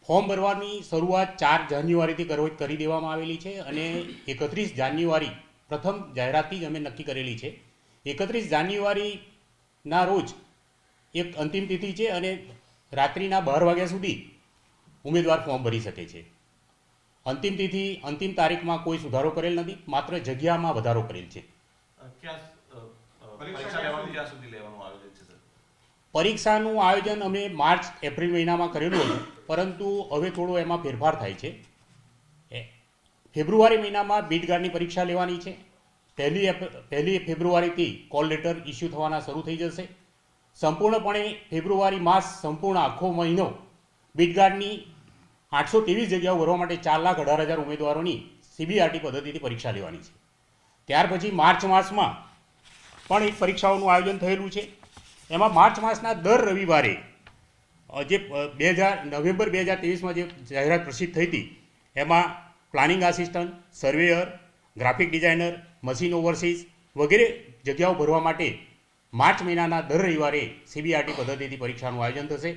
Form ભરવાની શરૂઆત 4 જાન્યુઆરીથી કરી દેવામાં આવેલી છે અને 31 જાન્યુઆરી પ્રથમ જાહેરાતથી જ અમે નક્કી કરેલી છે. 31 જાન્યુઆરીના રોજ એક અંતિમ તિથિ છે અને રાત્રિના 12 વાગ્યા સુધી ઉમેદવાર ફોર્મ ભરી શકે છે. અંતિમ તારીખમાં કોઈ સુધારો કરેલ નથી, માત્ર જગ્યામાં વધારો કરેલ છે. પરીક્ષાનું આયોજન અમે માર્ચ એપ્રિલ મહિનામાં કરેલું હતું, પરંતુ હવે થોડો એમાં ફેરફાર થાય છે. ફેબ્રુઆરી મહિનામાં બીટગાર્ડની પરીક્ષા લેવાની છે. પહેલી ફેબ્રુઆરીથી કોલ લેટર ઇસ્યુ થવાના શરૂ થઈ જશે. સંપૂર્ણપણે ફેબ્રુઆરી માસ સંપૂર્ણ આખો મહિનો બીટગાર્ડની 823 જગ્યાઓ ભરવા માટે 4,18,000 ઉમેદવારોની CBRT પદ્ધતિથી પરીક્ષા લેવાની છે. ત્યાર પછી માર્ચ માસમાં પણ એક પરીક્ષાઓનું આયોજન થયેલું છે. એમાં માર્ચ માસના દર રવિવારે જે નવેમ્બર 2023માં જે જાહેરાત પ્રસિદ્ધ થઈ હતી એમાં planning assistant, surveyor, graphic designer, machine overseas વગેરે જગ્યાઓ ભરવા માટે માર્ચ મહિનાના દર રવિવારે CBRT પદ્ધતિથી પરીક્ષાનું આયોજન થશે.